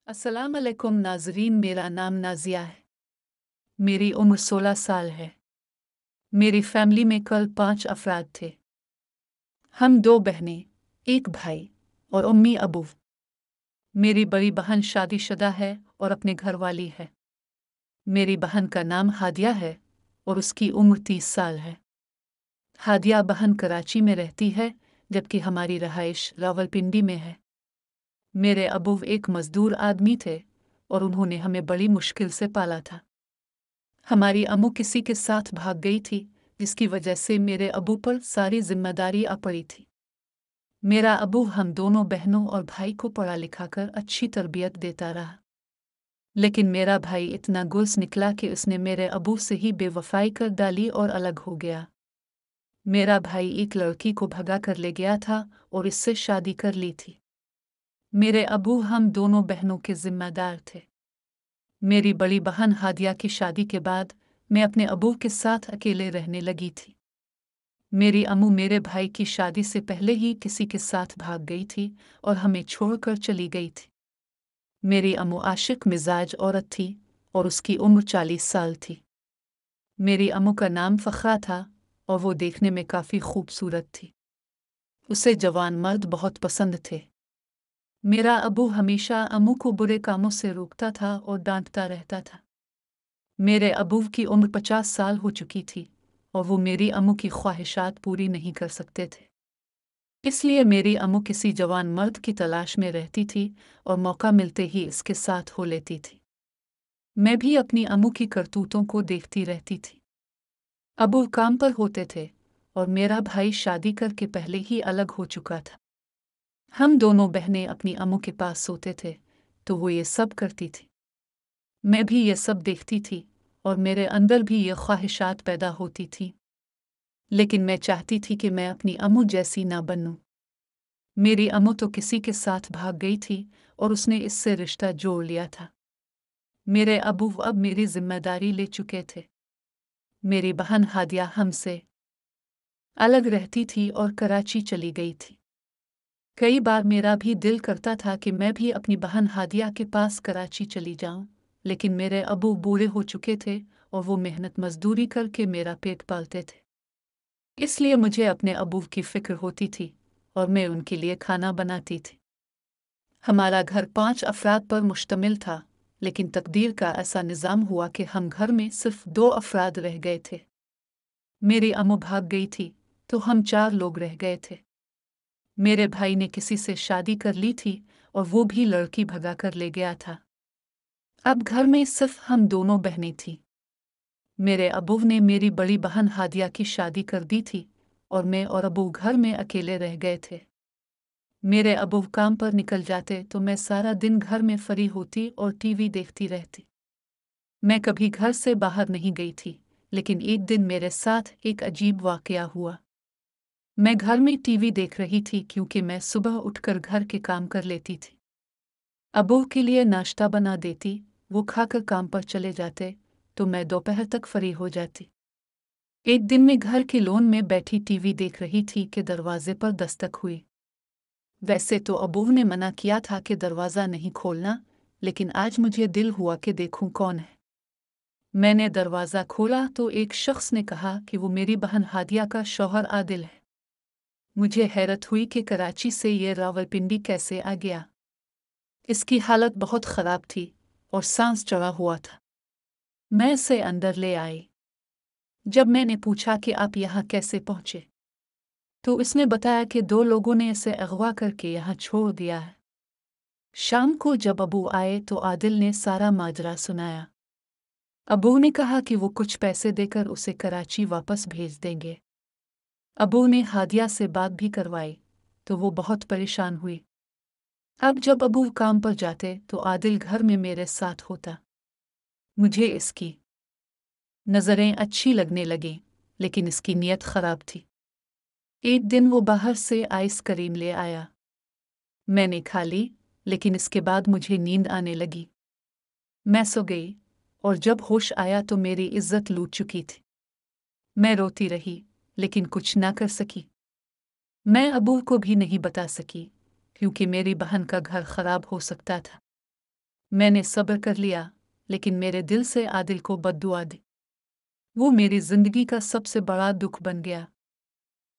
अस्सलाम अलैकुम नाजरीन, मेरा नाम नाजिया है। मेरी उम्र 16 साल है। मेरी फैमिली में कल 5 अफराद थे। हम 2 बहनें, एक भाई और अम्मी अबू। मेरी बड़ी बहन शादीशुदा है और अपने घर वाली है। मेरी बहन का नाम हादिया है और उसकी उम्र 30 साल है। हादिया बहन कराची में रहती है जबकि हमारी रहाइश रावलपिंडी में है। मेरे अबू एक मजदूर आदमी थे और उन्होंने हमें बड़ी मुश्किल से पाला था। हमारी अम्मू किसी के साथ भाग गई थी, जिसकी वजह से मेरे अबू पर सारी जिम्मेदारी आ पड़ी थी। मेरा अबू हम दोनों बहनों और भाई को पढ़ा लिखा कर अच्छी तरबियत देता रहा। लेकिन मेरा भाई इतना गुल्स निकला कि उसने मेरे अबू से ही बेवफाई कर डाली और अलग हो गया। मेरा भाई एक लड़की को भगा कर ले गया था और इससे शादी कर ली थी। मेरे अबू हम दोनों बहनों के जिम्मेदार थे। मेरी बड़ी बहन हादिया की शादी के बाद मैं अपने अबू के साथ अकेले रहने लगी थी। मेरी अम्मू मेरे भाई की शादी से पहले ही किसी के साथ भाग गई थी और हमें छोड़कर चली गई थी। मेरी अम्मू आशिक मिजाज औरत थी और उसकी उम्र 40 साल थी। मेरी अम्मू का नाम फ़खरा था और वो देखने में काफ़ी खूबसूरत थी। उसे जवान मर्द बहुत पसंद थे। मेरा अबू हमेशा अम्मू को बुरे कामों से रोकता था और डांटता रहता था। मेरे अबू की उम्र 50 साल हो चुकी थी और वो मेरी अम्मू की ख्वाहिशात पूरी नहीं कर सकते थे। इसलिए मेरी अम्मू किसी जवान मर्द की तलाश में रहती थी और मौका मिलते ही इसके साथ हो लेती थी। मैं भी अपनी अम्मू की करतूतों को देखती रहती थी। अबू काम पर होते थे और मेरा भाई शादी करके पहले ही अलग हो चुका था। हम दोनों बहनें अपनी अम्मू के पास सोते थे तो वो ये सब करती थी। मैं भी ये सब देखती थी और मेरे अंदर भी ये ख्वाहिशात पैदा होती थी। लेकिन मैं चाहती थी कि मैं अपनी अम्मू जैसी ना बनूं। मेरी अम्मू तो किसी के साथ भाग गई थी और उसने इससे रिश्ता जोड़ लिया था। मेरे अबू अब मेरी जिम्मेदारी ले चुके थे। मेरी बहन हादिया हमसे अलग रहती थी और कराची चली गई थी। कई बार मेरा भी दिल करता था कि मैं भी अपनी बहन हादिया के पास कराची चली जाऊं, लेकिन मेरे अबू बूढ़े हो चुके थे और वो मेहनत मजदूरी करके मेरा पेट पालते थे। इसलिए मुझे अपने अबू की फिक्र होती थी और मैं उनके लिए खाना बनाती थी। हमारा घर 5 अफराद पर मुश्तमिल था, लेकिन तकदीर का ऐसा निज़ाम हुआ कि हम घर में सिर्फ 2 अफराद रह गए थे। मेरी अम्मू भाग गई थी तो हम 4 लोग रह गए थे। मेरे भाई ने किसी से शादी कर ली थी और वो भी लड़की भगा कर ले गया था। अब घर में सिर्फ हम दोनों बहनें थीं। मेरे अबू ने मेरी बड़ी बहन हादिया की शादी कर दी थी और मैं और अबू घर में अकेले रह गए थे। मेरे अबू काम पर निकल जाते तो मैं सारा दिन घर में फरी होती और टीवी देखती रहती। मैं कभी घर से बाहर नहीं गई थी, लेकिन एक दिन मेरे साथ एक अजीब वाकया हुआ। मैं घर में टीवी देख रही थी क्योंकि मैं सुबह उठकर घर के काम कर लेती थी। अबू के लिए नाश्ता बना देती, वो खाकर काम पर चले जाते तो मैं दोपहर तक फरी हो जाती। एक दिन मैं घर के लॉन में बैठी टीवी देख रही थी कि दरवाजे पर दस्तक हुई। वैसे तो अबू ने मना किया था कि दरवाज़ा नहीं खोलना, लेकिन आज मुझे दिल हुआ कि देखूं कौन है। मैंने दरवाज़ा खोला तो एक शख्स ने कहा कि वो मेरी बहन हादिया का शौहर आदिल है। मुझे हैरत हुई कि कराची से ये रावलपिंडी कैसे आ गया। इसकी हालत बहुत ख़राब थी और सांस चढ़ा हुआ था। मैं इसे अंदर ले आई। जब मैंने पूछा कि आप यहाँ कैसे पहुँचे, तो इसने बताया कि 2 लोगों ने इसे अगवा करके यहाँ छोड़ दिया है। शाम को जब अबू आए तो आदिल ने सारा माजरा सुनाया। अबू ने कहा कि वो कुछ पैसे देकर उसे कराची वापस भेज देंगे। अबू ने हादिया से बात भी करवाई तो वो बहुत परेशान हुई। अब जब अबू काम पर जाते तो आदिल घर में मेरे साथ होता। मुझे इसकी नज़रें अच्छी लगने लगीं, लेकिन इसकी नीयत ख़राब थी। एक दिन वो बाहर से आइसक्रीम ले आया। मैंने खा ली, लेकिन इसके बाद मुझे नींद आने लगी। मैं सो गई और जब होश आया तो मेरी इज्जत लूट चुकी थी। मैं रोती रही, लेकिन कुछ ना कर सकी। मैं अबू को भी नहीं बता सकी क्योंकि मेरी बहन का घर खराब हो सकता था। मैंने सब्र कर लिया, लेकिन मेरे दिल से आदिल को बद्दुआ दी। वो मेरी जिंदगी का सबसे बड़ा दुख बन गया।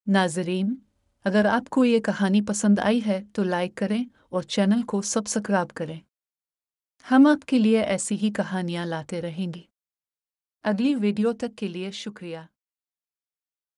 नाज़रीन, अगर आपको ये कहानी पसंद आई है तो लाइक करें और चैनल को सब्सक्राइब करें। हम आपके लिए ऐसी ही कहानियाँ लाते रहेंगे। अगली वीडियो तक के लिए शुक्रिया।